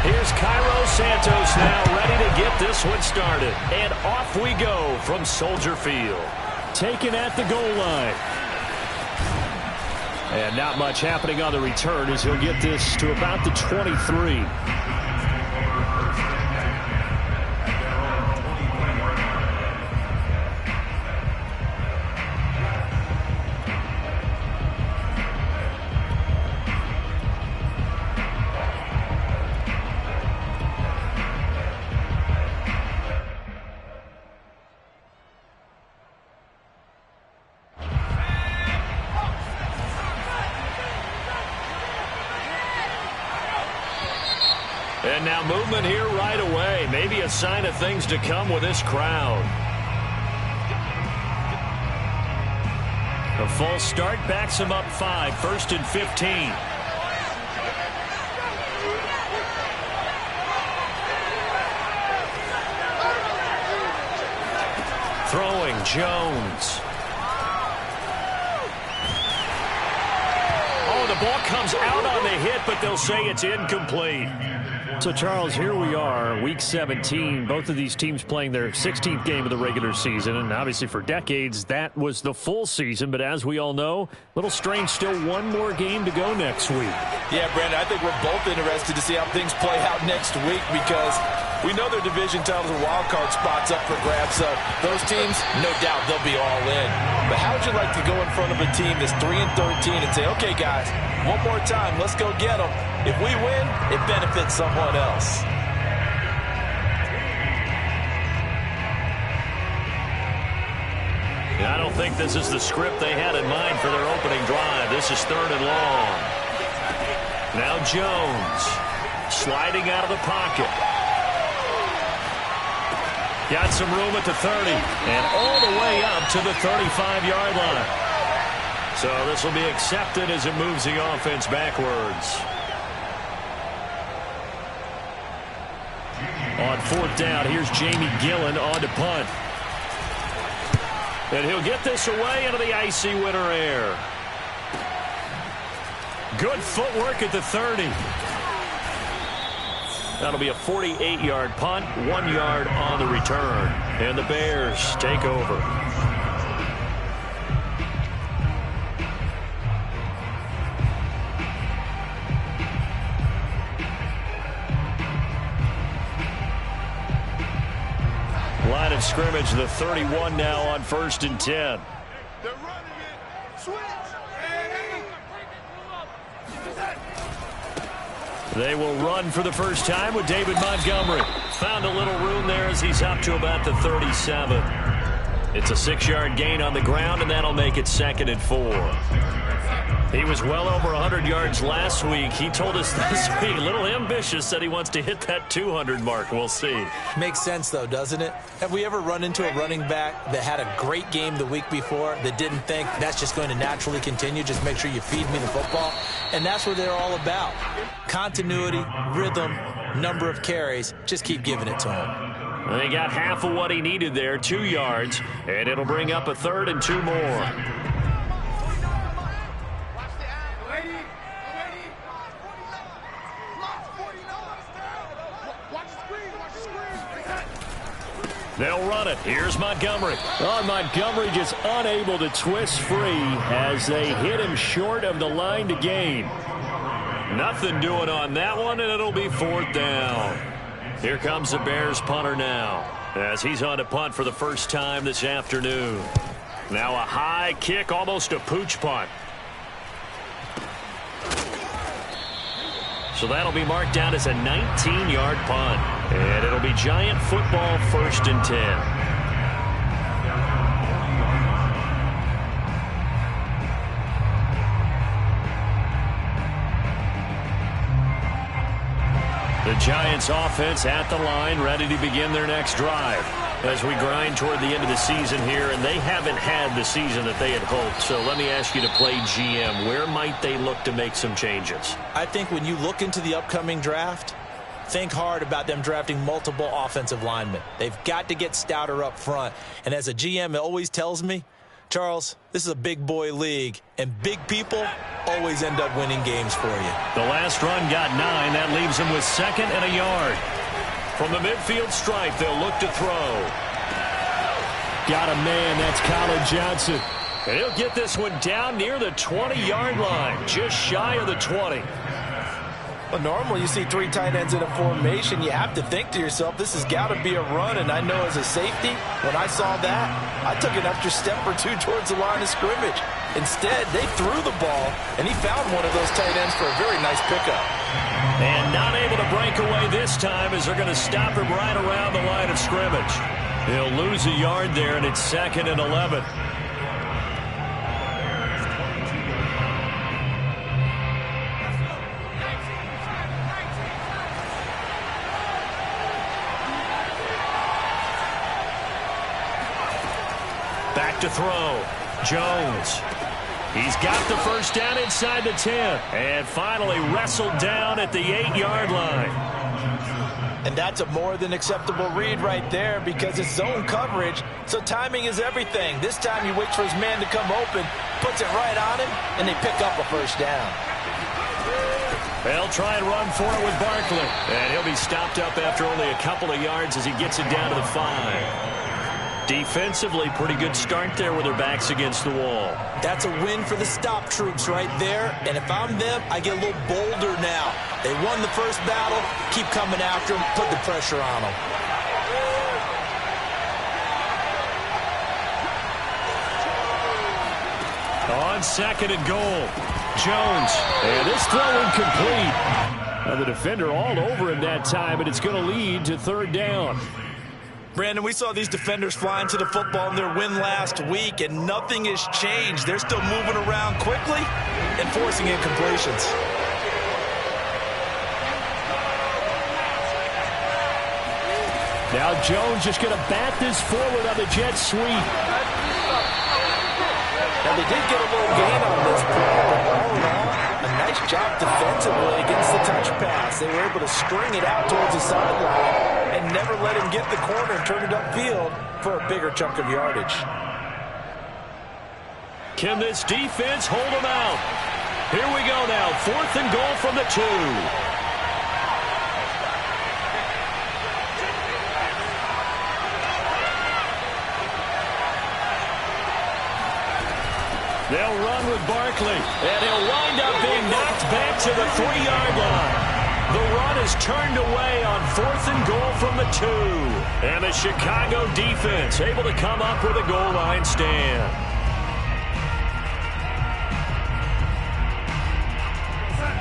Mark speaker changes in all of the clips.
Speaker 1: Here's Cairo Santos now ready to get this one started. And off we go from Soldier Field. Taken at the goal line. And not much happening on the return as he'll get this to about the 23. And now movement here right away. Maybe a sign of things to come with this crowd. A false start backs him up 5. 1st and 15. Throwing Jones. Oh, the ball comes out on the hit, but they'll say it's incomplete. So, Charles, here we are, Week 17. Both of these teams playing their 16th game of the regular season. And obviously for decades, that was the full season. But as we all know, a little strange, still one more game to go next week.
Speaker 2: Yeah, Brandon, I think we're both interested to see how things play out next week because we know their division titles and wild card spots up for grabs. So those teams, no doubt, they'll be all in. But how would you like to go in front of a team that's 3-13 and say, okay, guys, one more time, let's go get them. If we win, it benefits someone else.
Speaker 1: Yeah, I don't think this is the script they had in mind for their opening drive. This is 3rd and long. Now Jones sliding out of the pocket. Got some room at the 30 and all the way up to the 35-yard line. So this will be accepted as it moves the offense backwards. On 4th down, here's Jamie Gillen on to punt. And he'll get this away into the icy winter air. Good footwork at the 30. That'll be a 48-yard punt, 1 yard on the return. And the Bears take over. Line of scrimmage, the 31 now on 1st and 10.
Speaker 3: They're running it. Switch.
Speaker 1: They will run for the first time with David Montgomery. Found a little room there as he's up to about the 37. It's a 6-yard gain on the ground, and that'll make it 2nd and 4. He was well over 100 yards last week. He told us this week, a little ambitious, said he wants to hit that 200 mark. We'll see.
Speaker 2: Makes sense, though, doesn't it? Have we ever run into a running back that had a great game the week before that didn't think that's just going to naturally continue? Just make sure you feed me the football. And that's what they're all about. Continuity, rhythm, number of carries. Just keep giving it to him.
Speaker 1: They got half of what he needed there, 2 yards, and it'll bring up a 3rd and 2 more. They'll run it. Here's Montgomery. Oh, Montgomery just unable to twist free as they hit him short of the line to gain. Nothing doing on that one, and it'll be 4th down. Here comes the Bears punter now as he's on to punt for the first time this afternoon. Now a high kick, almost a pooch punt. So that'll be marked down as a 19-yard punt. And it'll be Giant football, 1st and 10. The Giants offense at the line, ready to begin their next drive as we grind toward the end of the season here, and they haven't had the season that they had hoped. So let me ask you to play GM. Where might they look to make some changes?
Speaker 2: I think when you look into the upcoming draft, think hard about them drafting multiple offensive linemen. They've got to get stouter up front. And as a GM, it always tells me, Charles, this is a big boy league, and big people always end up winning games for you.
Speaker 1: The last run got 9. That leaves him with 2nd and a yard. From the midfield stripe, they'll look to throw. Got a man. That's Colin Johnson. And he'll get this one down near the 20-yard line, just shy of the 20.
Speaker 2: Well, normally you see 3 tight ends in a formation. You have to think to yourself, this has got to be a run. And I know as a safety, when I saw that, I took an extra step or 2 towards the line of scrimmage. Instead, they threw the ball, and he found one of those tight ends for a very nice pickup.
Speaker 1: And not able to break away this time as they're going to stop him right around the line of scrimmage. He'll lose a yard there, and it's 2nd and 11. Back to throw. Jones. He's got the first down inside the 10. And finally wrestled down at the 8-yard line.
Speaker 2: And that's a more than acceptable read right there because it's zone coverage, so timing is everything. This time he waits for his man to come open, puts it right on him, and they pick up a first down.
Speaker 1: They'll try and run for it with Barkley. And he'll be stopped up after only a couple of yards as he gets it down to the 5. Defensively, pretty good start there with their backs against the wall.
Speaker 2: That's a win for the stop troops right there. And if I'm them, I get a little bolder now. They won the first battle. Keep coming after them. Put the pressure on them.
Speaker 1: On 2nd and goal. Jones. And this throw incomplete. Now the defender all over him that time, but it's going to lead to 3rd down.
Speaker 2: Brandon, we saw these defenders flying to the football in their win last week, and nothing has changed. They're still moving around quickly and forcing incompletions.
Speaker 1: Now Jones just going to bat this forward on the jet sweep.
Speaker 2: Now they did get a little gain on this play, but all in all, a nice job defensively against the touch pass. They were able to string it out towards the sideline and never let him get the corner and turn it upfield for a bigger chunk of yardage.
Speaker 1: Can this defense hold him out? Here we go now. 4th and goal from the 2. They'll run with Barkley, and he'll wind up being knocked back to the 3-yard line. The run is turned away on 4th and goal from the 2. And the Chicago defense able to come up with a goal line stand.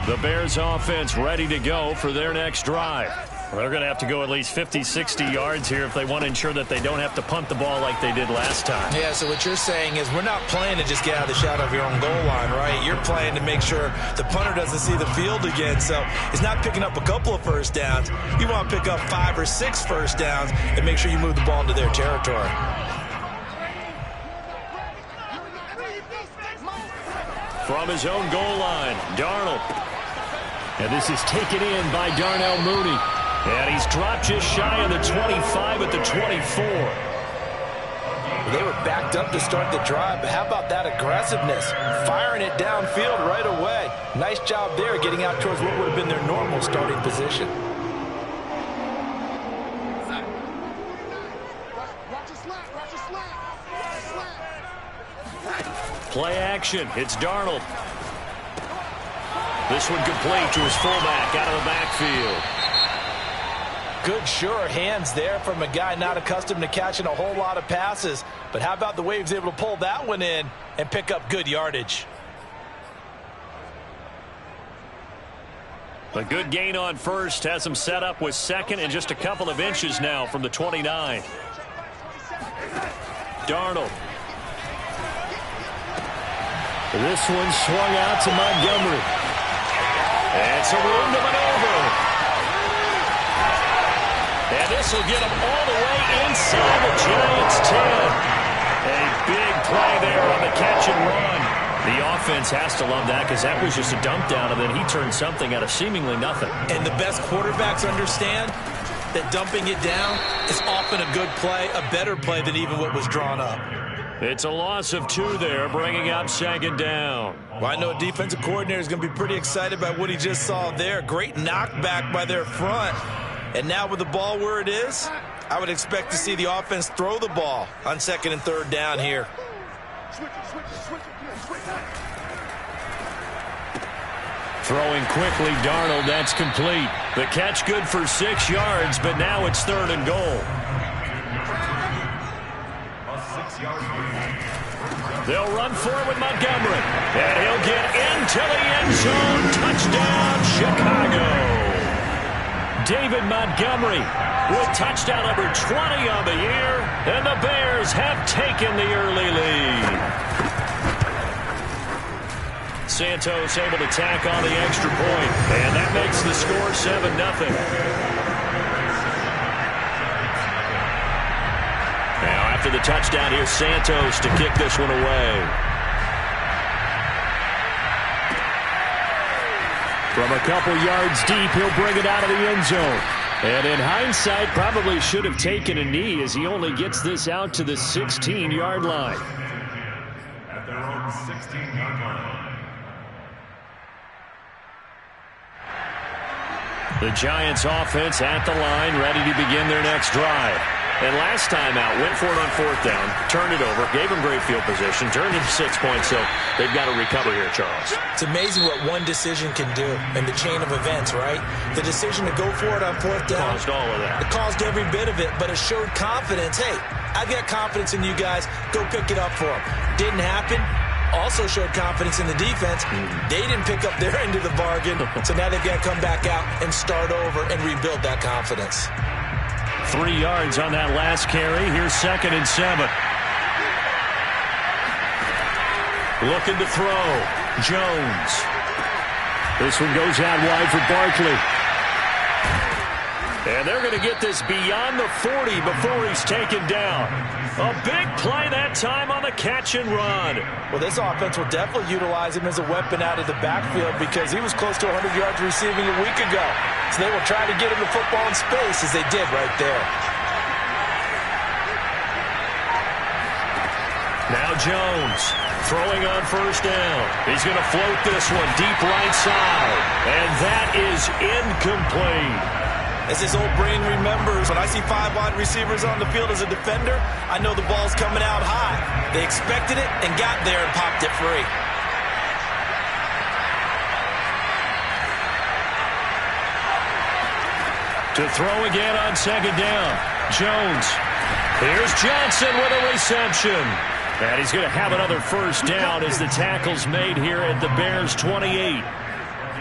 Speaker 1: The Bears offense ready to go for their next drive. They're going to have to go at least 50, 60 yards here if they want to ensure that they don't have to punt the ball like they did last time.
Speaker 2: Yeah, so what you're saying is we're not playing to just get out of the shadow of your own goal line, right? You're playing to make sure the punter doesn't see the field again. So it's not picking up a couple of first downs. You want to pick up 5 or 6 first downs and make sure you move the ball into their territory.
Speaker 1: From his own goal line, Darnold. And this is taken in by Darnell Mooney. And he's dropped just shy of the 25 at the 24.
Speaker 2: They were backed up to start the drive, but how about that aggressiveness? Firing it downfield right away. Nice job there getting out towards what would have been their normal starting position.
Speaker 1: Play action. It's Darnold. This one complete to his fullback out of the backfield.
Speaker 2: Good, sure hands there from a guy not accustomed to catching a whole lot of passes. But how about the way he was able to pull that one in and pick up good yardage?
Speaker 1: A good gain on first has him set up with 2nd and just a couple of inches now from the 29. Darnold. This one swung out to Montgomery. It's a room to maneuver. And this will get him all the way inside the Giants' 10. A big play there on the catch and run. The offense has to love that because that was just a dump down, and then he turned something out of seemingly nothing.
Speaker 2: And the best quarterbacks understand that dumping it down is often a good play, a better play than even what was drawn up.
Speaker 1: It's a loss of 2 there, bringing up second down.
Speaker 2: Well, I know a defensive coordinator is going to be pretty excited about what he just saw there. Great knockback by their front. And now with the ball where it is, I would expect to see the offense throw the ball on 2nd and 3rd down here.
Speaker 1: Throwing quickly, Darnold, that's complete. The catch good for 6 yards, but now it's 3rd and goal. They'll run forward with Montgomery. And he'll get into the end zone. Touchdown, Chicago. David Montgomery with touchdown number 20 on the year. And the Bears have taken the early lead. Santos able to tack on the extra point. And that makes the score 7-0. Now, after the touchdown, here's Santos to kick this one away. From a couple yards deep, he'll bring it out of the end zone. And in hindsight, probably should have taken a knee as he only gets this out to the 16-yard line.
Speaker 3: At their own 16-yard line.
Speaker 1: The Giants offense at the line, ready to begin their next drive. And last time out, went for it on 4th down, turned it over, gave them great field position, turned it to 6 points, so they've got to recover here, Charles.
Speaker 4: It's amazing what one decision can do in the chain of events, right? The decision to go for it on 4th down.
Speaker 1: Caused all of that.
Speaker 4: It caused every bit of it, but it showed confidence. Hey, I've got confidence in you guys. Go pick it up for them. Didn't happen. Also showed confidence in the defense. They didn't pick up their end of the bargain, so now they've got to come back out and start over and rebuild that confidence.
Speaker 1: 3 yards on that last carry. Here's 2nd and 7. Looking to throw. Jones. This one goes out wide for Barkley. And they're going to get this beyond the 40 before he's taken down. A big play that time on the catch and run.
Speaker 2: Well, this offense will definitely utilize him as a weapon out of the backfield because he was close to 100 yards receiving a week ago. So they will try to get him the football in space as they did right there.
Speaker 1: Now Jones throwing on 1st down. He's going to float this one deep right side. And that is incomplete.
Speaker 2: As his old brain remembers, when I see 5 wide receivers on the field as a defender, I know the ball's coming out high. They expected it and got there and popped it free.
Speaker 1: To throw again on 2nd down. Jones. Here's Johnson with a reception. And he's going to have another 1st down as the tackle's made here at the Bears' 28.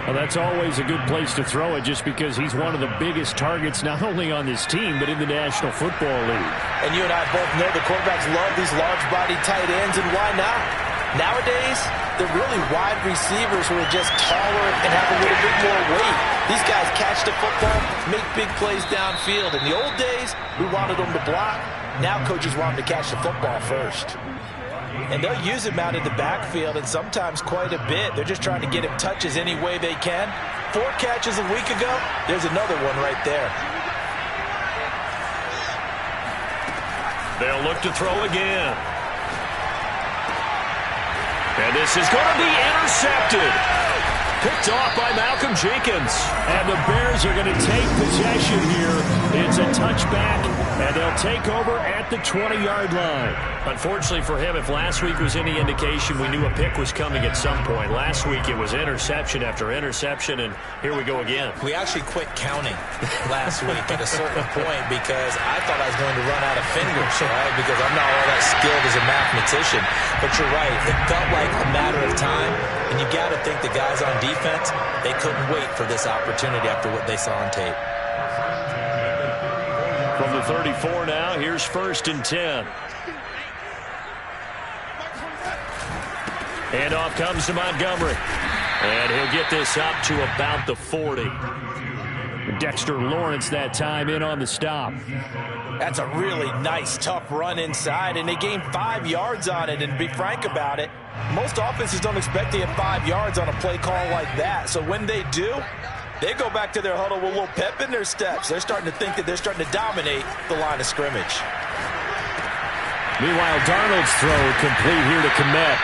Speaker 1: Well, that's always a good place to throw it just because he's one of the biggest targets not only on this team but in the National Football League.
Speaker 2: And you and I both know the quarterbacks love these large-bodied tight ends, and why not? Nowadays, they're really wide receivers who are just taller and have a little bit more weight. These guys catch the football, make big plays downfield. In the old days, we wanted them to block. Now coaches want them to catch the football first. And they'll use him out in the backfield, and sometimes quite a bit. They're just trying to get him touches any way they can. 4 catches a week ago, there's another one right there.
Speaker 1: They'll look to throw again. And this is going to be intercepted. Picked off by Malcolm Jenkins. And the Bears are going to take possession here. It's a touchback, and they'll take over at the 20-yard line. Unfortunately for him, if last week was any indication, we knew a pick was coming at some point. Last week it was interception after interception, and here we go again.
Speaker 4: We actually quit counting last week at a certain point because I thought I was going to run out of fingers, right? Because I'm not all that skilled as a mathematician. But you're right. It felt like a matter of time, and you got to think the guys on defense, they couldn't wait for this opportunity after what they saw on tape.
Speaker 1: From the 34 now, here's 1st and 10. And off comes to Montgomery. And he'll get this up to about the 40. Dexter Lawrence that time in on the stop.
Speaker 2: That's a really nice, tough run inside, and they gained 5 yards on it. And to be frank about it, most offenses don't expect to get 5 yards on a play call like that. So when they do, they go back to their huddle with a little pep in their steps. They're starting to think that they're starting to dominate the line of scrimmage.
Speaker 1: Meanwhile, Darnold's throw complete here to Kmet.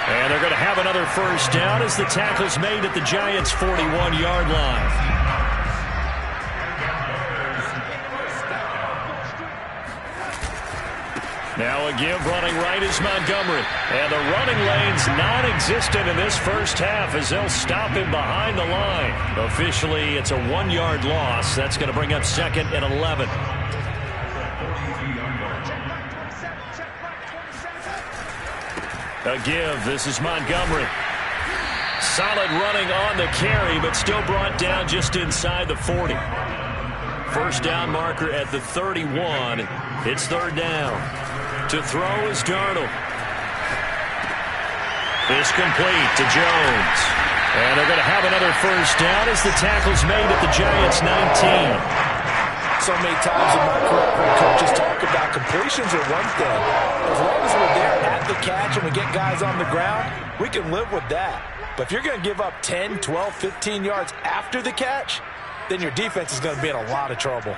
Speaker 1: And they're going to have another first down as the tackle's made at the Giants' 41-yard line. Now a give running right is Montgomery. And the running lane's non-existent in this first half as they'll stop him behind the line. Officially, it's a 1-yard loss. That's going to bring up 2nd and 11. A give. This is Montgomery. Solid running on the carry, but still brought down just inside the 40. First down marker at the 31. It's 3rd down. To throw is Darnold. It's complete to Jones. And they're going to have another first down as the tackle's made at the Giants' 19.
Speaker 2: So many times in my career, when coaches talk about completions are one thing. As long as we're there at the catch and we get guys on the ground, we can live with that. But if you're going to give up 10, 12, 15 yards after the catch, then your defense is going to be in a lot of trouble.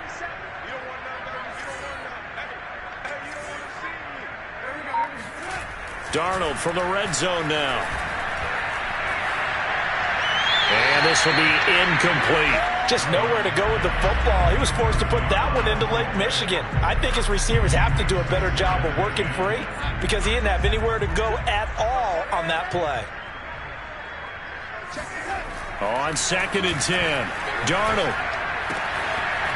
Speaker 1: Darnold from the red zone now. And this will be incomplete.
Speaker 2: Just nowhere to go with the football. He was forced to put that one into Lake Michigan. I think his receivers have to do a better job of working free because he didn't have anywhere to go at all on that play.
Speaker 1: On 2nd and 10, Darnold.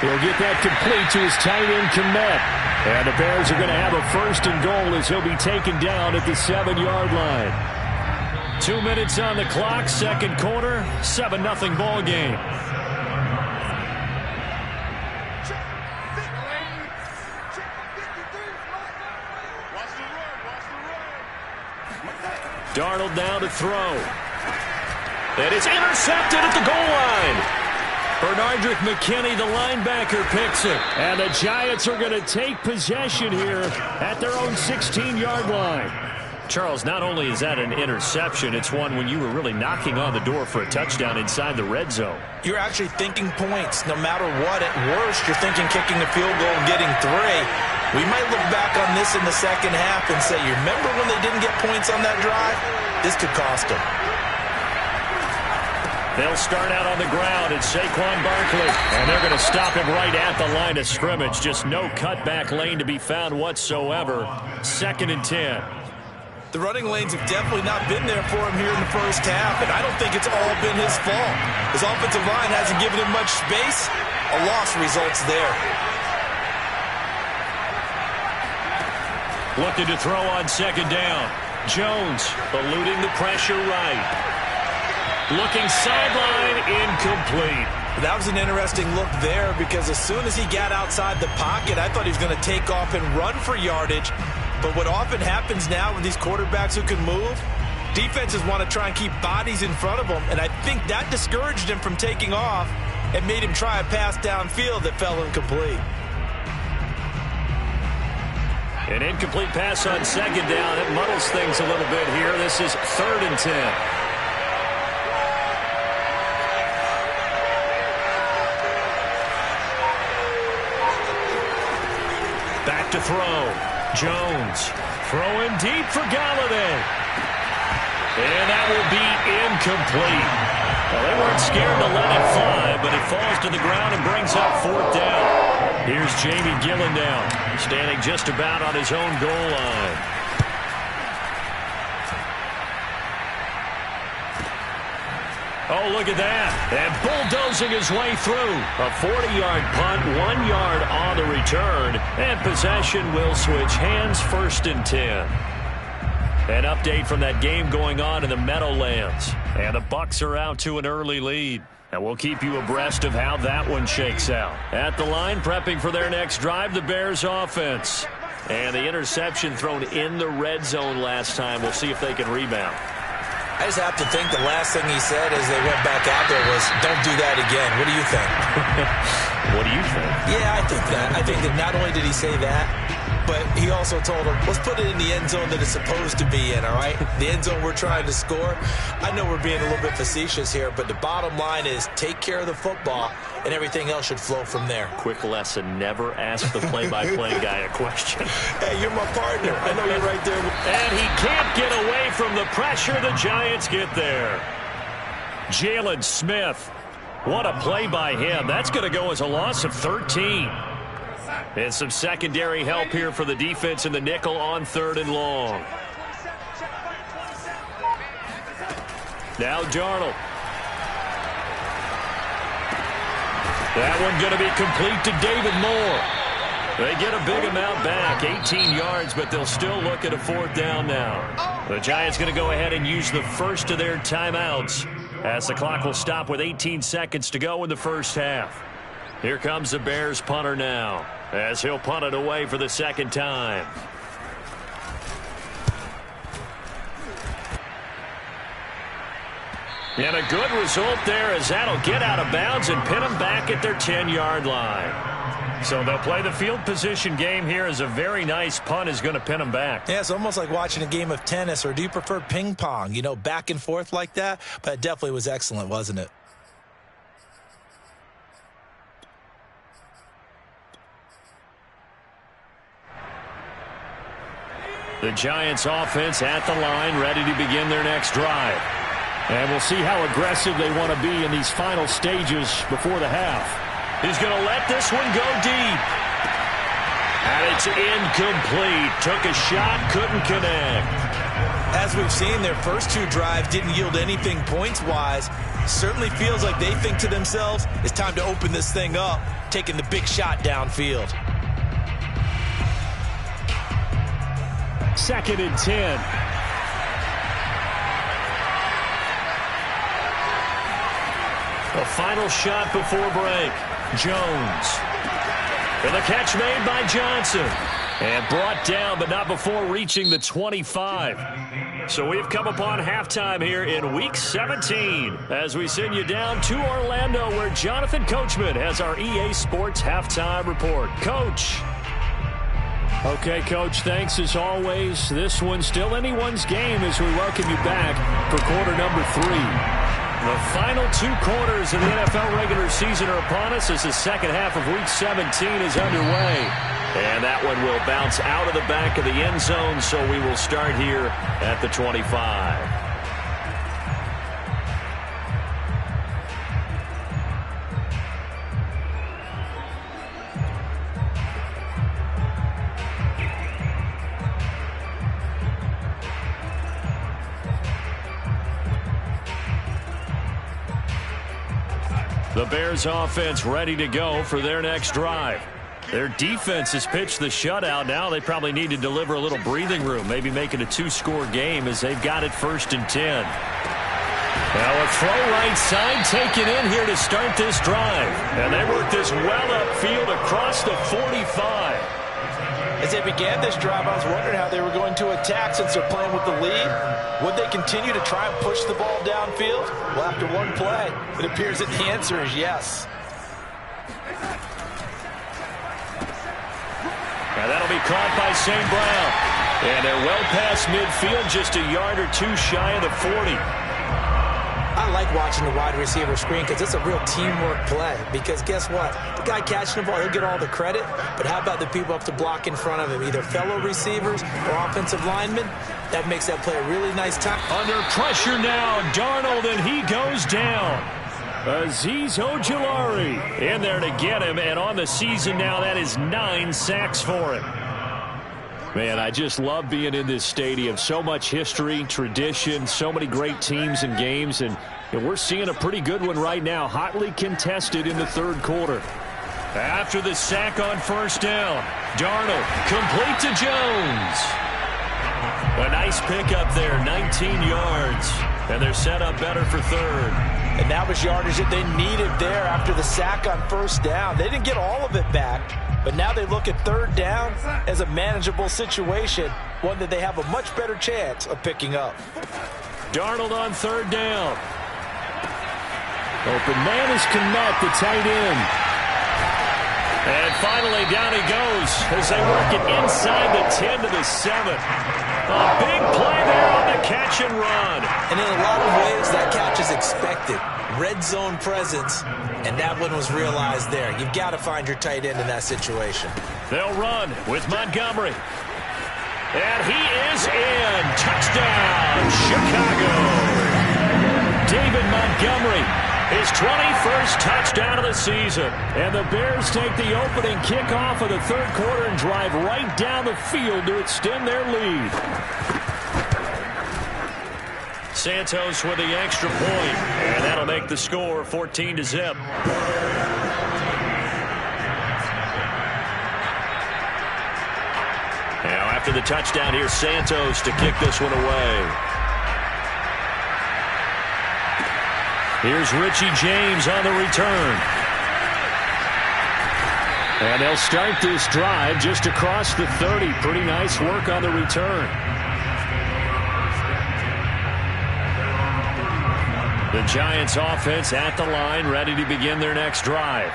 Speaker 1: He'll get that complete to his tight end, Kmet. And the Bears are going to have a 1st and goal as he'll be taken down at the 7-yard line. 2 minutes on the clock, 2nd quarter, 7-0 ball game. Darnold now to throw. And it's intercepted at the goal line. Bernardrick McKinney, the linebacker, picks it. And the Giants are going to take possession here at their own 16-yard line. Charles, not only is that an interception, it's one when you were really knocking on the door for a touchdown inside the red zone.
Speaker 4: You're actually thinking points. No matter what, at worst, you're thinking kicking a field goal and getting 3. We might look back on this in the second half and say, you remember when they didn't get points on that drive? This could cost them.
Speaker 1: They'll start out on the ground. It's Saquon Barkley. And they're going to stop him right at the line of scrimmage. Just no cutback lane to be found whatsoever. 2nd and 10.
Speaker 4: The running lanes have definitely not been there for him here in the first half, and I don't think it's all been his fault. His offensive line hasn't given him much space. A loss results there.
Speaker 1: Looking to throw on 2nd down. Jones eluding the pressure right. Looking sideline, incomplete.
Speaker 4: That was an interesting look there because as soon as he got outside the pocket, I thought he was going to take off and run for yardage. But what often happens now with these quarterbacks who can move, defenses want to try and keep bodies in front of them, and I think that discouraged him from taking off and made him try a pass downfield that fell incomplete.
Speaker 1: An incomplete pass on 2nd down. It muddles things a little bit here. This is 3rd and 10. Back to throw. Jones throwing deep for Galladay. And that will be incomplete. Well, they weren't scared to let it fly, but it falls to the ground and brings up 4th down. Here's Jamie Gillendown, standing just about on his own goal line. Oh, look at that. And bulldozing his way through. A 40-yard punt, 1 yard on the return. And possession will switch hands, 1st and 10. An update from that game going on in the Meadowlands. And the Bucs are out to an early lead. And we'll keep you abreast of how that one shakes out. At the line, prepping for their next drive, the Bears offense. And the interception thrown in the red zone last time. We'll see if they can rebound.
Speaker 4: I just have to think the last thing he said as they went back out there was, don't do that again. What do you think?
Speaker 1: What do you think?
Speaker 4: Yeah, I think that. I think that not only did he say that, but he also told him, let's put it in the end zone that it's supposed to be in, all right? The end zone we're trying to score. I know we're being a little bit facetious here, but the bottom line is take care of the football, and everything else should flow from there.
Speaker 1: Quick lesson, never ask the play-by-play guy a question.
Speaker 4: Hey, you're my partner. I know you're right there.
Speaker 1: And he can't get away from the pressure. The Giants get there. Jalen Smith. What a play by him. That's going to go as a loss of 13. And some secondary help here for the defense in the nickel on 3rd and long. Now Darnold. That one going to be complete to David Moore. They get a big amount back, 18 yards, but they'll still look at a 4th down now. The Giants going to go ahead and use the first of their timeouts as the clock will stop with 18 seconds to go in the first half. Here comes the Bears punter now as he'll punt it away for the 2nd time. And a good result there as that'll get out of bounds and pin them back at their 10-yard line. So they'll play the field position game here as a very nice punt is going to pin them back.
Speaker 4: Yeah, it's almost like watching a game of tennis, or do you prefer ping pong? You know, back and forth like that? But it definitely was excellent, wasn't it?
Speaker 1: The Giants offense at the line, ready to begin their next drive. And we'll see how aggressive they want to be in these final stages before the half. He's going to let this one go deep. And it's incomplete. Took a shot, couldn't connect.
Speaker 4: As we've seen, their first 2 drives didn't yield anything points-wise. Certainly feels like they think to themselves, it's time to open this thing up, taking the big shot downfield.
Speaker 1: 2nd and 10. The final shot before break. Jones. And the catch made by Johnson. And brought down, but not before reaching the 25. So we've come upon halftime here in Week 17 as we send you down to Orlando, where Jonathan Coachman has our EA Sports Halftime Report. Coach. Okay, Coach, thanks as always. This one's still anyone's game as we welcome you back for quarter number 3. The final 2 quarters of the NFL regular season are upon us as the second half of Week 17 is underway. And that one will bounce out of the back of the end zone, so we will start here at the 25. The Bears offense ready to go for their next drive. Their defense has pitched the shutout. Now they probably need to deliver a little breathing room, maybe make it a 2-score game as they've got it 1st and 10. Now a throw right side taken in here to start this drive. And they work this well upfield across the 45.
Speaker 4: As they began this drive, I was wondering how they were going to attack since they're playing with the lead. Would they continue to try and push the ball downfield? Well, after one play, it appears that the answer is yes.
Speaker 1: Now that'll be caught by St. Brown. And they're well past midfield, just a yard or 2 shy of the 40.
Speaker 4: I like watching the wide receiver screen because it's a real teamwork play. Because guess what? The guy catching the ball, he'll get all the credit. But how about the people up to block in front of him? Either fellow receivers or offensive linemen. That makes that play a really nice time.
Speaker 1: Under pressure now, Darnold, and he goes down. Azeez Ojulari in there to get him. And on the season now, that is 9 sacks for him. Man, I just love being in this stadium. So much history, tradition, so many great teams and games. And we're seeing a pretty good one right now, hotly contested in the 3rd quarter. After the sack on 1st down, Darnold complete to Jones. A nice pickup there, 19 yards. And they're set up better for 3rd.
Speaker 4: And that was yardage that they needed there after the sack on 1st down. They didn't get all of it back. But now they look at 3rd down as a manageable situation, one that they have a much better chance of picking up.
Speaker 1: Darnold on 3rd down. Open man is Kmet, the tight end. And finally, down he goes as they work it inside the 10 to the 7. A big play there on the catch and run.
Speaker 4: And in a lot of ways, that catch is expected. Red zone presence, and that one was realized there. You've got to find your tight end in that situation.
Speaker 1: They'll run with Montgomery. And he is in. Touchdown, Chicago. David Montgomery, his 21st touchdown of the season. And the Bears take the opening kickoff of the third quarter and drive right down the field to extend their lead. Santos with the extra point, and that'll make the score 14-0. Now after the touchdown, here's Santos to kick this one away. Here's Richie James on the return. And they'll start this drive just across the 30. Pretty nice work on the return. The Giants offense at the line, ready to begin their next drive.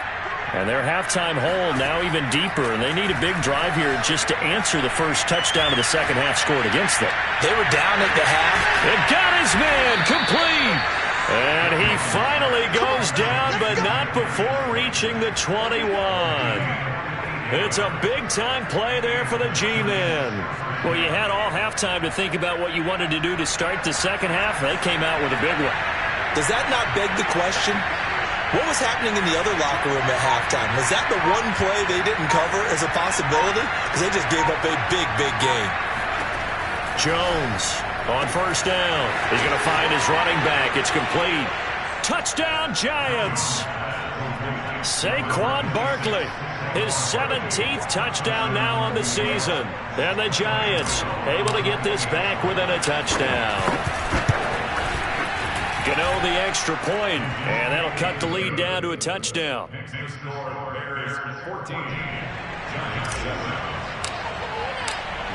Speaker 1: And their halftime hole now even deeper, and they need a big drive here just to answer the first touchdown of the second half scored against them.
Speaker 4: They were down at the half.
Speaker 1: It got his man complete. And he finally goes down, but not before reaching the 21. It's a big-time play there for the G-men. Well, you had all halftime to think about what you wanted to do to start the second half. They came out with a big one.
Speaker 4: Does that not beg the question? What was happening in the other locker room at halftime? Was that the one play they didn't cover as a possibility? Because they just gave up a big, big gain.
Speaker 1: Jones on first down. He's going to find his running back. It's complete. Touchdown, Giants. Saquon Barkley, his 17th touchdown now on the season. And the Giants able to get this back within a touchdown. Gano the extra point, and that'll cut the lead down to a touchdown.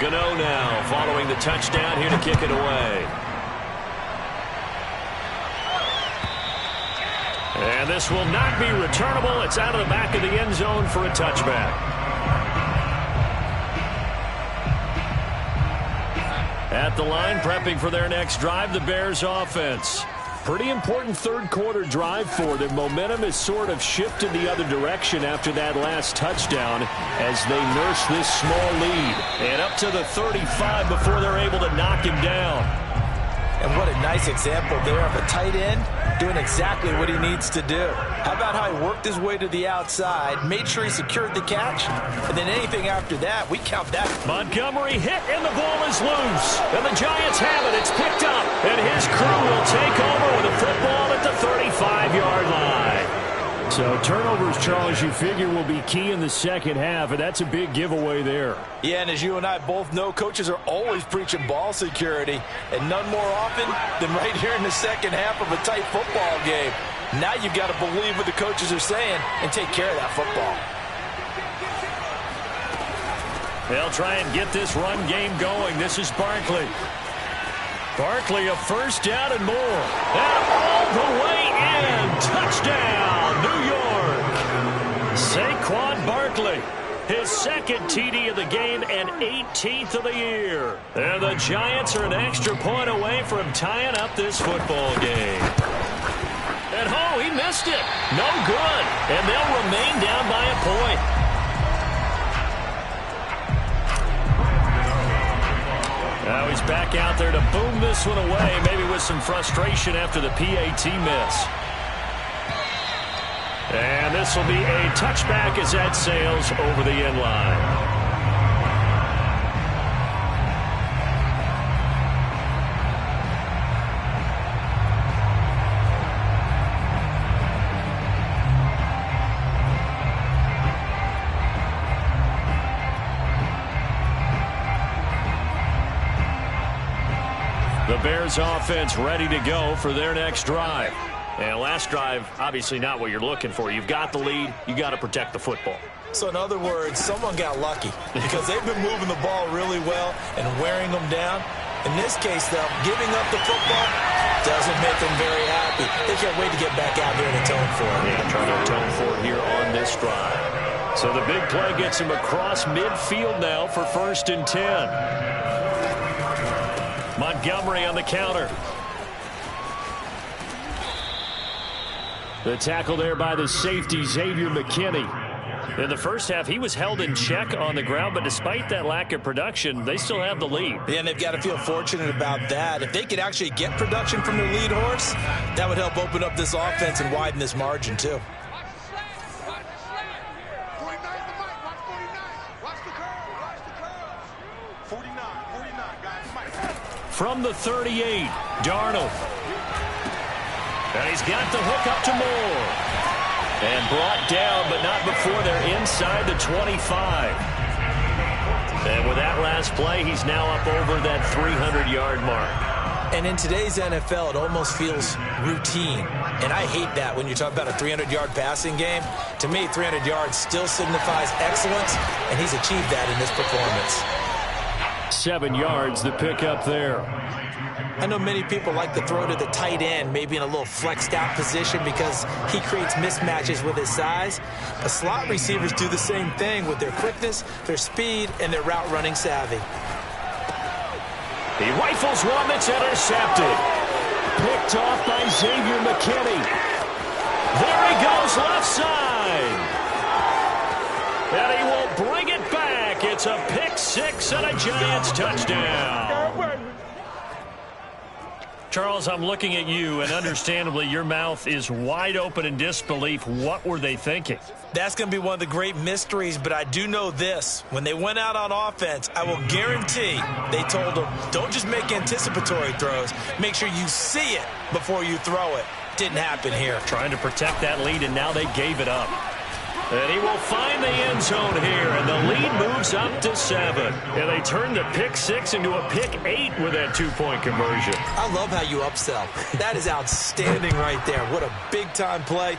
Speaker 1: Gano now following the touchdown here to kick it away. And this will not be returnable. It's out of the back of the end zone for a touchback. At the line, prepping for their next drive, the Bears offense. Pretty important third quarter drive for them. Momentum has sort of shifted the other direction after that last touchdown as they nurse this small lead. And up to the 35 before they're able to knock him down.
Speaker 4: And what a nice example there of a tight end doing exactly what he needs to do. How about how he worked his way to the outside, made sure he secured the catch, and then anything after that, we count that.
Speaker 1: Montgomery hit, and the ball is loose. And the Giants have it. It's picked up. And his crew will take over with a football at the 35-yard line. So turnovers, Charles, you figure will be key in the second half, and that's a big giveaway there.
Speaker 4: Yeah, and as you and I both know, coaches are always preaching ball security, and none more often than right here in the second half of a tight football game. Now you've got to believe what the coaches are saying and take care of that football.
Speaker 1: They'll try and get this run game going. This is Barkley. Barkley a first down and more. And all the way in. Touchdown, New York. Saquon Barkley, his second TD of the game and 18th of the year. And the Giants are an extra point away from tying up this football game. And oh, he missed it. No good. And they'll remain down by a point. Now he's back out there to boom this one away, maybe with some frustration after the PAT miss. And this will be a touchback as that sails over the end line. The Bears offense ready to go for their next drive. And last drive, obviously not what you're looking for. You've got the lead. You got to protect the football.
Speaker 4: So in other words, someone got lucky because they've been moving the ball really well and wearing them down. In this case, though, giving up the football doesn't make them very happy. They can't wait to get back out there and atone for it.
Speaker 1: Yeah, trying to atone for it here on this drive. So the big play gets him across midfield now for 1st and 10. Montgomery on the counter. The tackle there by the safety, Xavier McKinney. In the first half, he was held in check on the ground, but despite that lack of production, they still have the lead.
Speaker 4: Yeah, and they've got to feel fortunate about that. If they could actually get production from their lead horse, that would help open up this offense and widen this margin, too.
Speaker 1: From the 38, Darnold. And he's got the hook up to Moore. And brought down, but not before they're inside the 25. And with that last play, he's now up over that 300-yard mark.
Speaker 4: And in today's NFL, it almost feels routine. And I hate that when you talk about a 300-yard passing game. To me, 300 yards still signifies excellence, and he's achieved that in this performance.
Speaker 1: 7 yards, the pickup there.
Speaker 4: I know many people like to throw to the tight end, maybe in a little flexed out position because he creates mismatches with his size. But slot receivers do the same thing with their quickness, their speed, and their route running savvy.
Speaker 1: He rifles one that's intercepted. Picked off by Xavier McKinney. There he goes left side. And he will bring it back. It's a pick six and a Giants touchdown. Charles, I'm looking at you, and understandably, your mouth is wide open in disbelief. What were they thinking?
Speaker 4: That's going to be one of the great mysteries, but I do know this. When they went out on offense, I will guarantee they told them, don't just make anticipatory throws. Make sure you see it before you throw it. Didn't happen here.
Speaker 1: Trying to protect that lead, and now they gave it up. And he will find the end zone here, and the lead moves up to 7. And they turn the pick six into a pick 8 with that two-point conversion.
Speaker 4: I love how you upsell. That is outstanding right there. What a big-time play.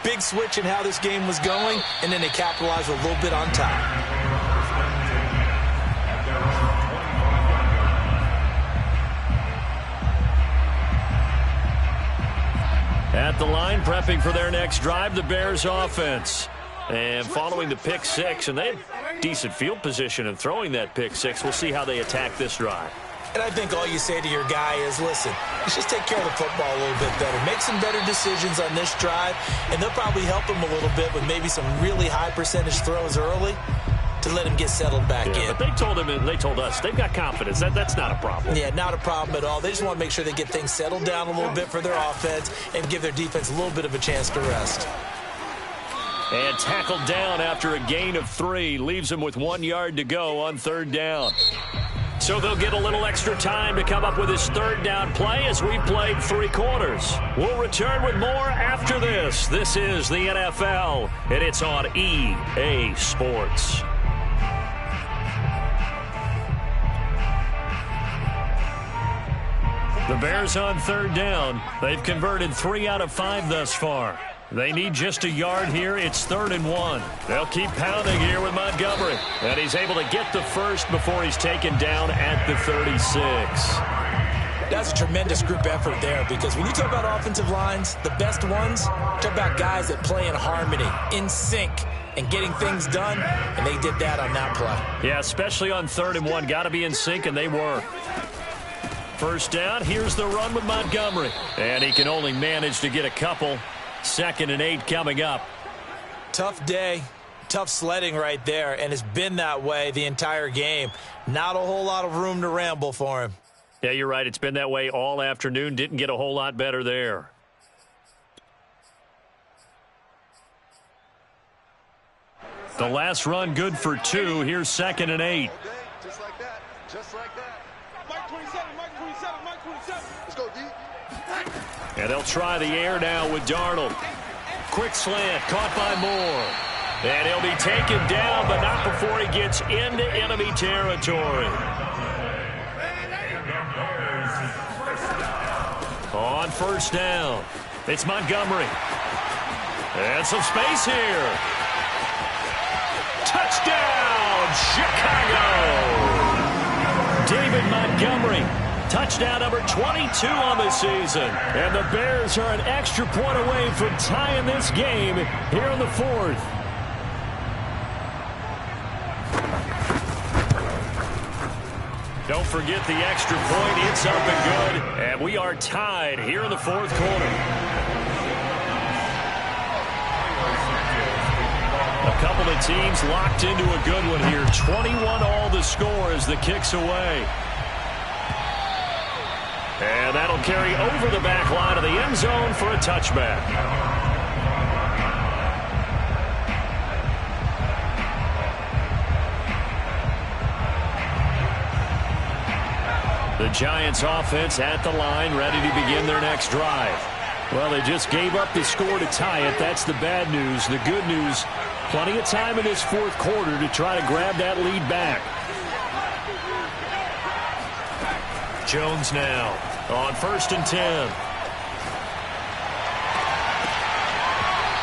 Speaker 4: Big switch in how this game was going, and then they capitalized a little bit on top.
Speaker 1: At the line, prepping for their next drive, the Bears offense. And following the pick six, and they have decent field position in throwing that pick six. We'll see how they attack this drive.
Speaker 4: And I think all you say to your guy is, listen, let's just take care of the football a little bit better. Make some better decisions on this drive, and they'll probably help him a little bit with maybe some really high percentage throws early to let him get settled back in.
Speaker 1: But they told him, and they told us, they've got confidence. That's not a problem.
Speaker 4: Yeah, not a problem at all. They just want to make sure they get things settled down a little bit for their offense and give their defense a little bit of a chance to rest.
Speaker 1: And tackled down after a gain of 3. Leaves him with 1 yard to go on 3rd down. So they'll get a little extra time to come up with his 3rd down play as we've played 3 quarters. We'll return with more after this. This is the NFL, and it's on EA Sports. The Bears on 3rd down. They've converted 3 out of 5 thus far. They need just a yard here. It's 3rd and 1. They'll keep pounding here with Montgomery. And he's able to get the first before he's taken down at the 36.
Speaker 4: That's a tremendous group effort there, because when you talk about offensive lines, the best ones, talk about guys that play in harmony, in sync, and getting things done, and they did that on that play.
Speaker 1: Yeah, especially on 3rd and 1. Got to be in sync, and they were. First down, here's the run with Montgomery. And he can only manage to get a couple. 2nd and 8 coming up.
Speaker 4: Tough day, tough sledding right there, and it's been that way the entire game. Not a whole lot of room to ramble for him.
Speaker 1: Yeah, you're right. It's been that way all afternoon. Didn't get a whole lot better there. The last run good for 2. Here's 2nd and 8.
Speaker 5: Just like that. Just like that. Mike 27, Mike 27, Mike 27. Let's go, D.
Speaker 1: And they'll try the air now with Darnold. Quick slant, caught by Moore. And he'll be taken down, but not before he gets into enemy territory. On 1st down, it's Montgomery. And some space here. Touchdown, Chicago! David Montgomery. Touchdown number 22 on the season. And the Bears are an extra point away from tying this game here in the 4th. Don't forget the extra point. It's up and good. And we are tied here in the fourth quarter. A couple of teams locked into a good one here. 21 all the score as the kick's away. And that'll carry over the back line of the end zone for a touchback. The Giants offense at the line, ready to begin their next drive. Well, they just gave up the score to tie it. That's the bad news. The good news, plenty of time in this fourth quarter to try to grab that lead back. Jones now on 1st and 10.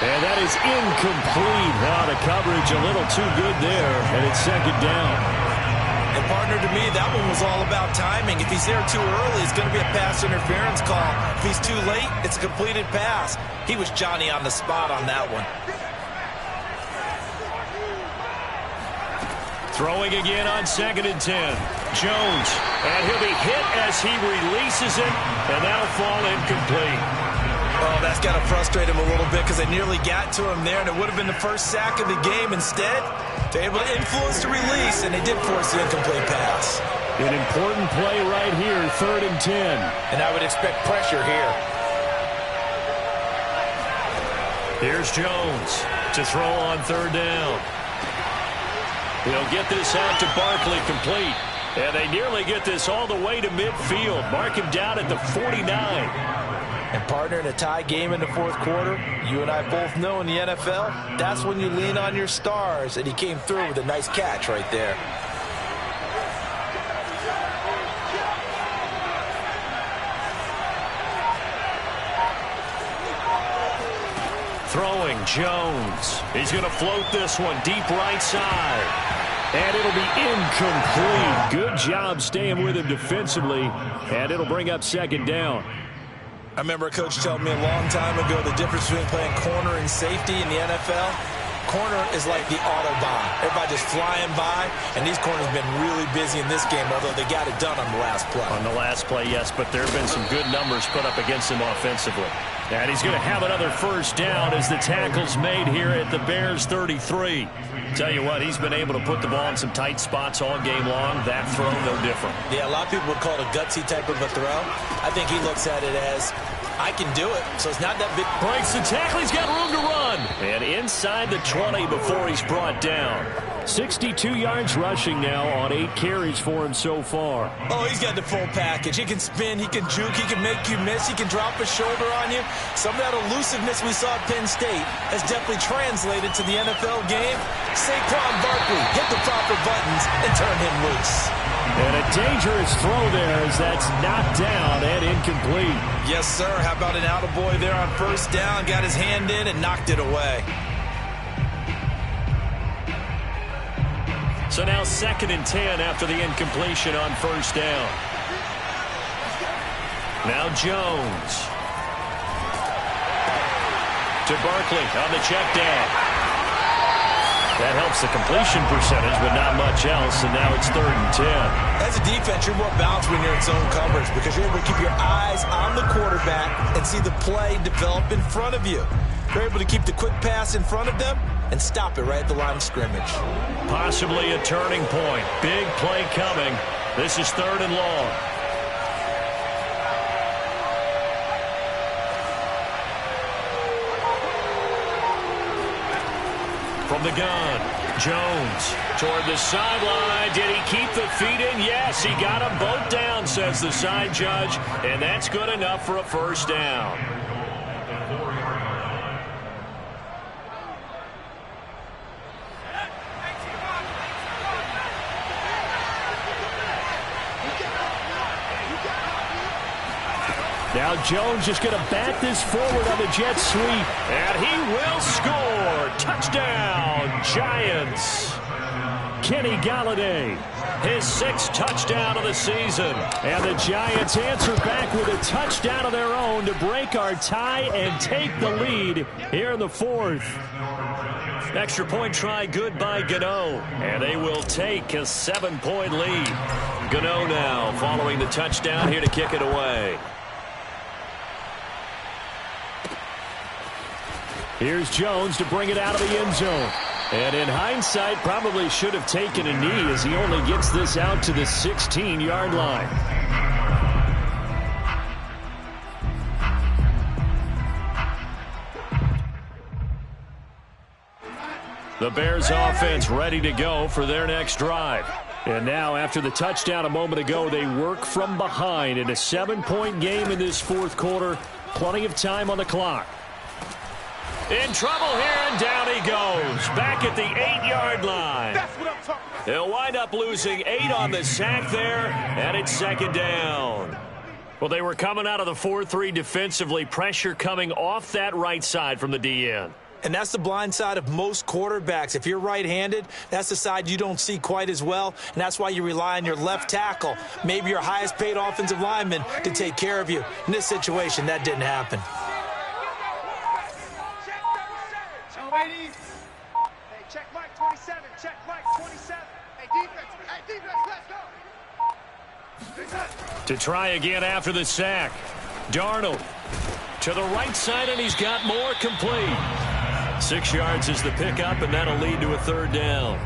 Speaker 1: And that is incomplete. Now the coverage a little too good there, and it's 2nd down.
Speaker 4: And partner, to me, that one was all about timing. If he's there too early, it's going to be a pass interference call. If he's too late, it's a completed pass. He was Johnny on the spot on that one.
Speaker 1: Throwing again on 2nd and 10. Jones, and he'll be hit as he releases it, and that'll fall incomplete.
Speaker 4: Oh, that's got to frustrate him a little bit because they nearly got to him there, and it would have been the first sack of the game. Instead, they're able to influence the release, and they did force the incomplete pass.
Speaker 1: An important play right here, 3rd and 10.
Speaker 4: And I would expect pressure here.
Speaker 1: Here's Jones to throw on 3rd down. He'll get this out to Barkley, complete. And they nearly get this all the way to midfield. Mark him down at the 49.
Speaker 4: And partner, in a tie game in the fourth quarter, you and I both know in the NFL, that's when you lean on your stars. And he came through with a nice catch right there.
Speaker 1: Throwing, Jones. He's going to float this one deep right side. And it'll be incomplete. Good job staying with him defensively. And it'll bring up 2nd down.
Speaker 4: I remember a coach telling me a long time ago the difference between playing corner and safety in the NFL. Corner is like the Autobahn. Everybody just flying by, and these corners have been really busy in this game, although they got it done on the last play.
Speaker 1: On the last play, yes, but there have been some good numbers put up against him offensively. And he's going to have another 1st down as the tackle's made here at the Bears 33. Tell you what, he's been able to put the ball in some tight spots all game long. That throw, no different.
Speaker 4: Yeah, a lot of people would call it a gutsy type of a throw. I think he looks at it as, I can do it, so it's not that big.
Speaker 1: Breaks the tackle, he's got room to run. And inside the 20 before he's brought down. 62 yards rushing now on 8 carries for him so far.
Speaker 4: Oh, he's got the full package. He can spin, he can juke, he can make you miss, he can drop a shoulder on you. Some of that elusiveness we saw at Penn State has definitely translated to the NFL game. Saquon Barkley hit the proper buttons and turn him loose.
Speaker 1: And a dangerous throw there as that's knocked down and incomplete.
Speaker 4: Yes, sir. How about an attaboy there on 1st down? Got his hand in and knocked it away.
Speaker 1: So now 2nd and 10 after the incompletion on 1st down. Now Jones. To Barkley on the check down. That helps the completion percentage, but not much else, and now it's 3rd and 10.
Speaker 4: As a defense, you're more balanced when you're in zone coverage because you're able to keep your eyes on the quarterback and see the play develop in front of you. You're able to keep the quick pass in front of them and stop it right at the line of scrimmage.
Speaker 1: Possibly a turning point. Big play coming. This is 3rd and long. From the gun, Jones toward the sideline. Did he keep the feet in? Yes, he got them both down, says the side judge, and that's good enough for a 1st down. Now Jones just going to bat this forward on the jet sweep, and he will score. Touchdown, Giants. Kenny Golladay, his 6th touchdown of the season. And the Giants answer back with a touchdown of their own to break our tie and take the lead here in the 4th. Extra point try good by Gano, and they will take a 7-point lead. Gano now following the touchdown here to kick it away. Here's Jones to bring it out of the end zone. And in hindsight, probably should have taken a knee as he only gets this out to the 16-yard line. The Bears offense ready to go for their next drive. And now after the touchdown a moment ago, they work from behind in a 7-point game in this fourth quarter. Plenty of time on the clock. In trouble here, and down he goes. Back at the 8-yard line.
Speaker 5: That's what I'm talking about.
Speaker 1: They'll wind up losing 8 on the sack there, and it's second down. Well, they were coming out of the 4-3 defensively. Pressure coming off that right side from the DN.
Speaker 4: And that's the blind side of most quarterbacks. If you're right-handed, that's the side you don't see quite as well, and that's why you rely on your left tackle, maybe your highest-paid offensive lineman, to take care of you. In this situation, that didn't happen.
Speaker 5: Hey, check Mike 27. Check Mike 27. Hey, defense, let's go.
Speaker 1: To try again after the sack. Darnold to the right side, and he's got more complete. 6 yards is the pickup, and that'll lead to a third down.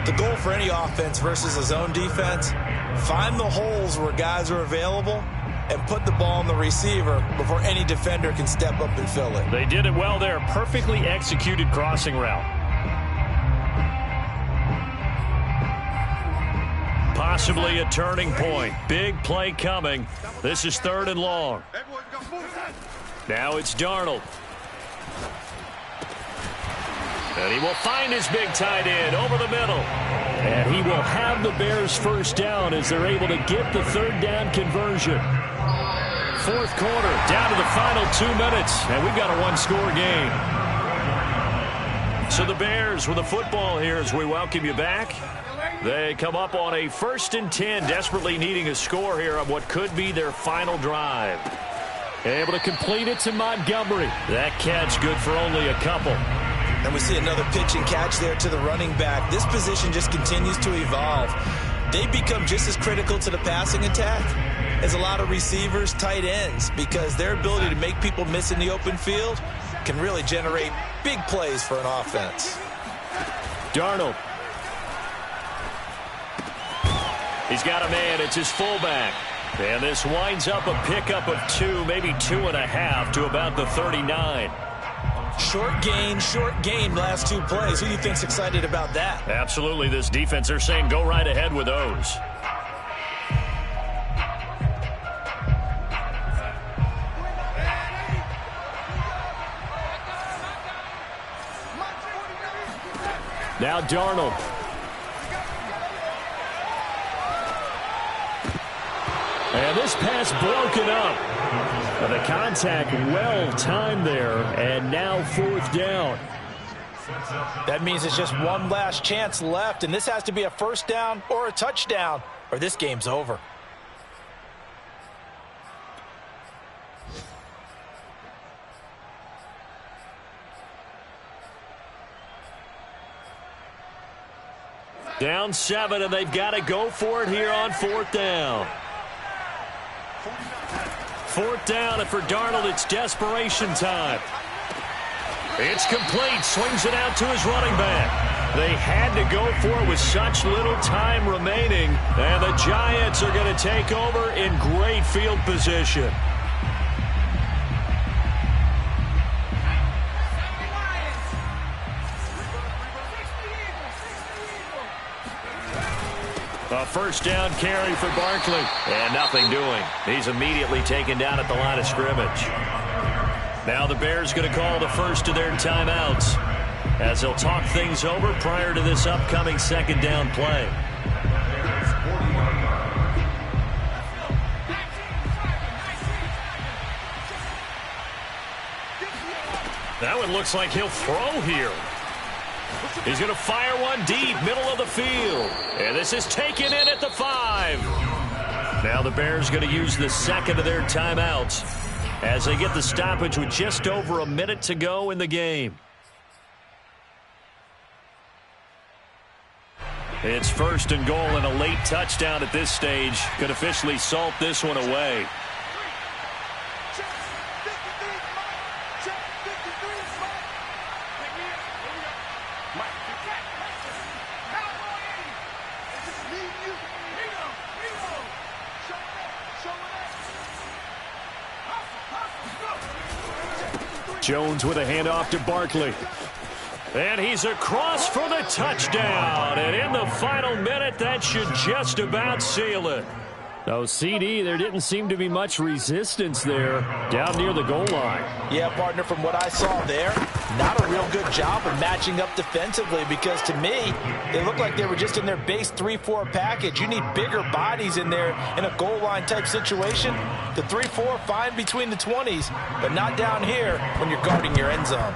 Speaker 4: The goal for any offense versus a zone defense, find the holes where guys are available and put the ball on the receiver before any defender can step up and fill it.
Speaker 1: They did it well there. Perfectly executed crossing route. Possibly a turning point. Big play coming. This is 3rd and long. Now it's Darnold. And he will find his big tight end over the middle. And he will have the Bears first down as they're able to get the third down conversion. Fourth quarter, down to the final 2 minutes, and we've got a one-score game. So the Bears with the football here as we welcome you back. They come up on a 1st and 10, desperately needing a score here on what could be their final drive. Able to complete it to Montgomery. That catch good for only a couple.
Speaker 4: And we see another pitch and catch there to the running back. This position just continues to evolve. They become just as critical to the passing attack as a lot of receivers, tight ends, because their ability to make people miss in the open field can really generate big plays for an offense.
Speaker 1: Darnold. He's got a man. It's his fullback. And this winds up a pickup of 2, maybe 2.5 to about the 39.
Speaker 4: Short gain, last 2 plays. Who do you think's excited about that?
Speaker 1: Absolutely. This defense, they're saying go right ahead with those. Now Darnold. And this pass broken up. The contact well timed there, and now 4th down.
Speaker 4: That means it's just one last chance left, and this has to be a first down or a touchdown, or this game's over.
Speaker 1: Down 7, and they've got to go for it here on 4th down. 4th down, and for Darnold, it's desperation time. It's complete. Swings it out to his running back. They had to go for it with such little time remaining, and the Giants are going to take over in great field position. A first down carry for Barkley. And nothing doing. He's immediately taken down at the line of scrimmage. Now the Bears going to call the first of their timeouts as they'll talk things over prior to this upcoming 2nd down play. That one looks like he'll throw here. He's going to fire one deep, middle of the field. And this is taken in at the 5. Now the Bears going to use the second of their timeouts as they get the stoppage with just over a minute to go in the game. It's 1st and goal, and a late touchdown at this stage could officially salt this one away. Jones with a handoff to Barkley. And he's across for the touchdown. And in the final minute, that should just about seal it. No, CD, there didn't seem to be much resistance there down near the goal line.
Speaker 4: Yeah, partner, from what I saw there, not a real good job of matching up defensively, because to me, it looked like they were just in their base 3-4 package. You need bigger bodies in there in a goal line type situation. The 3-4, fine between the 20s, but not down here when you're guarding your end zone.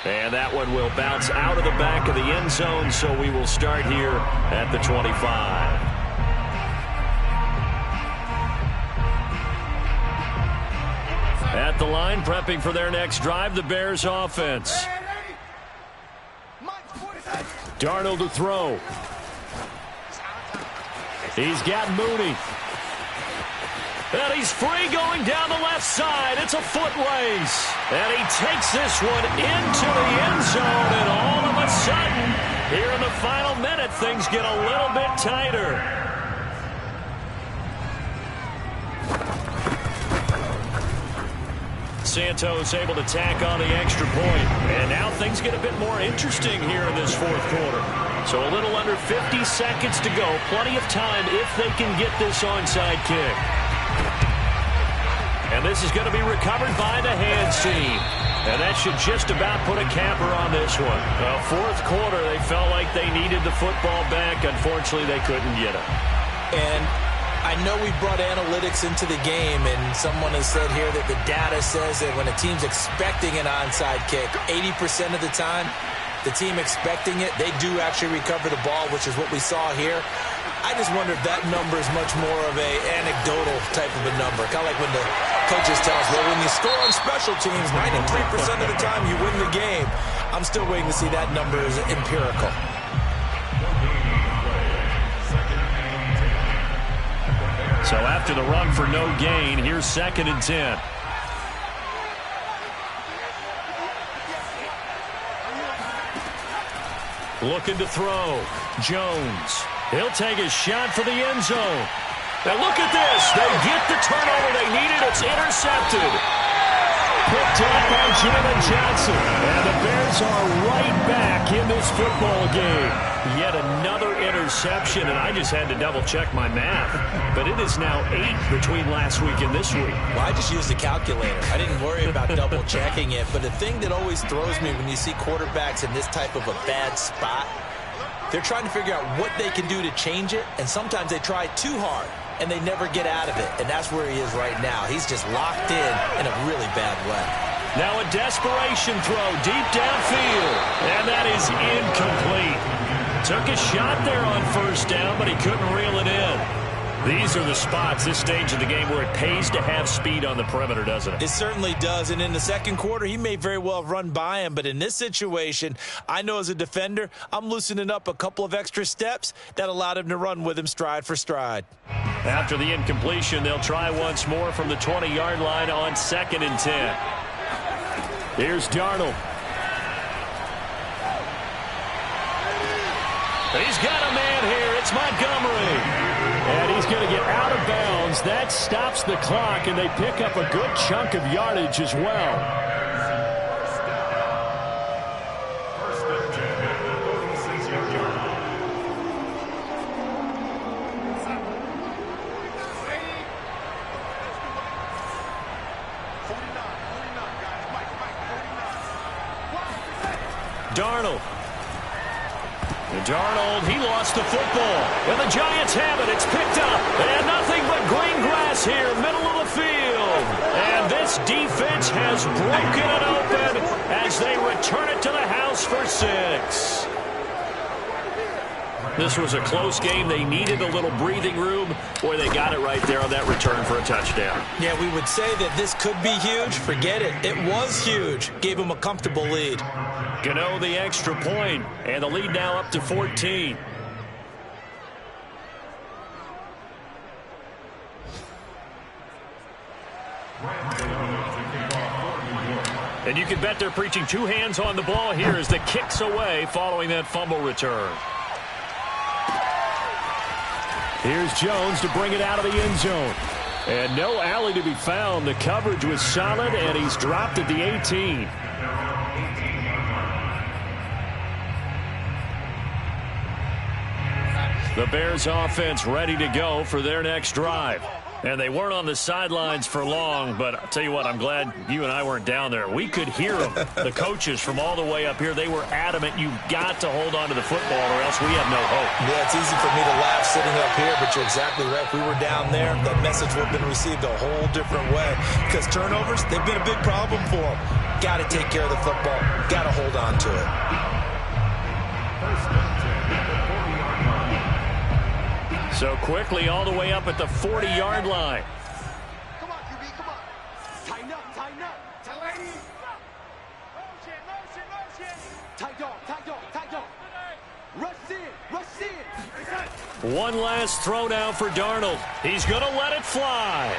Speaker 1: And that one will bounce out of the back of the end zone, so we will start here at the 25. At the line, prepping for their next drive, the Bears offense. Darnold to throw. He's got Mooney. And he's free going down the left side. It's a foot race. And he takes this one into the end zone. And all of a sudden, here in the final minute, things get a little bit tighter. Santos able to tack on the extra point. And now things get a bit more interesting here in this fourth quarter. So a little under 50 seconds to go. Plenty of time if they can get this onside kick. And this is going to be recovered by the hands team. And that should just about put a capper on this one. Fourth quarter, they felt like they needed the football back. Unfortunately, they couldn't get it.
Speaker 4: And I know we brought analytics into the game, and someone has said here that the data says that when a team's expecting an onside kick, 80% of the time, the team expecting it, they do actually recover the ball, which is what we saw here. I just wonder if that number is much more of a anecdotal type of a number. Kind of like when the coaches tell us, well, when you score on special teams, 93% of the time you win the game. I'm still waiting to see that number is empirical.
Speaker 1: So after the run for no gain, here's 2nd and 10. Looking to throw. Jones. He'll take a shot for the end zone. Now look at this. They get the turnover they needed. It's intercepted. Picked up by Jalen Johnson. And the Bears are right back in this football game. Yet another interception, and I just had to double-check my math. But it is now 8 between last week and this week.
Speaker 4: Well, I just used a calculator. I didn't worry about double-checking it. But the thing that always throws me when you see quarterbacks in this type of a bad spot, they're trying to figure out what they can do to change it, and sometimes they try too hard, and they never get out of it, and that's where he is right now. He's just locked in a really bad way.
Speaker 1: Now a desperation throw deep downfield, and that is incomplete. Took a shot there on first down, but he couldn't reel it in. These are the spots, this stage of the game, where it pays to have speed on the perimeter, doesn't it?
Speaker 4: It certainly does, and in the second quarter, he may very well have run by him, but in this situation, I know as a defender, I'm loosening up a couple of extra steps that allowed him to run with him stride for stride.
Speaker 1: After the incompletion, they'll try once more from the 20-yard line on 2nd and 10. Here's Darnold. He's got a man here. It's Montgomery. And he's going to get out of bounds. That stops the clock, and they pick up a good chunk of yardage as well.
Speaker 3: First and 10, 6-yard line.
Speaker 1: Darnold. Darnold, he lost the football. And the Giants have it. It's picked up. And nothing but green grass here, middle of the field. And this defense has broken it open as they return it to the house for 6. This was a close game. They needed a little breathing room. Boy, they got it right there on that return for a touchdown.
Speaker 4: Yeah, we would say that this could be huge. Forget it. It was huge. Gave them a comfortable lead.
Speaker 1: Gano the extra point, and the lead now up to 14. And you can bet they're preaching two hands on the ball here as the kick's away following that fumble return. Here's Jones to bring it out of the end zone. And no alley to be found. The coverage was solid, and he's dropped at the 18. The Bears offense ready to go for their next drive. And they weren't on the sidelines for long, but I'll tell you what, I'm glad you and I weren't down there. We could hear them, the coaches from all the way up here. They were adamant, you've got to hold on to the football or else we have no hope.
Speaker 4: Yeah, it's easy for me to laugh sitting up here, but you're exactly right. If we were down there, that message would have been received a whole different way. Because turnovers, they've been a big problem for them. Got to take care of the football. Got to hold on to it.
Speaker 1: So quickly all the way up at the 40-yard line.
Speaker 5: Come on, QB, come on. Tighten up, tighten up. Motion, motion, motion. Tight dog, tight dog, tight dog. Rush in, rush in.
Speaker 1: One last throw now for Darnold. He's going to let it fly.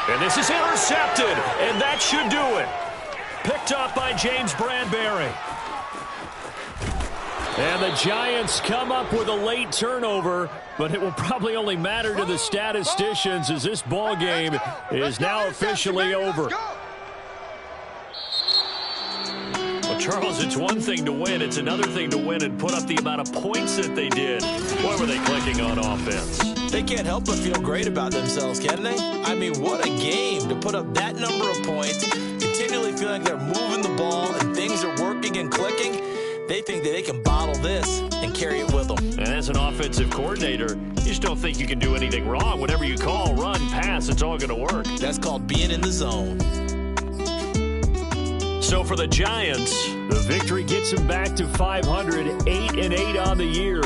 Speaker 1: And this is intercepted, and that should do it. Picked up by James Bradbury. And the Giants come up with a late turnover, but it will probably only matter to the statisticians as this ball game is now officially over. Well, Charles, it's one thing to win. It's another thing to win and put up the amount of points that they did. What were they clicking on offense?
Speaker 4: They can't help but feel great about themselves, can they? I mean, what a game to put up that number of points, continually feeling like they're moving the ball and things are working and clicking. They think that they can bottle this and carry it with them.
Speaker 1: And as an offensive coordinator, you just don't think you can do anything wrong. Whatever you call, run, pass, it's all going to work.
Speaker 4: That's called being in the zone.
Speaker 1: So for the Giants, the victory gets them back to 500, 8-8 on the year.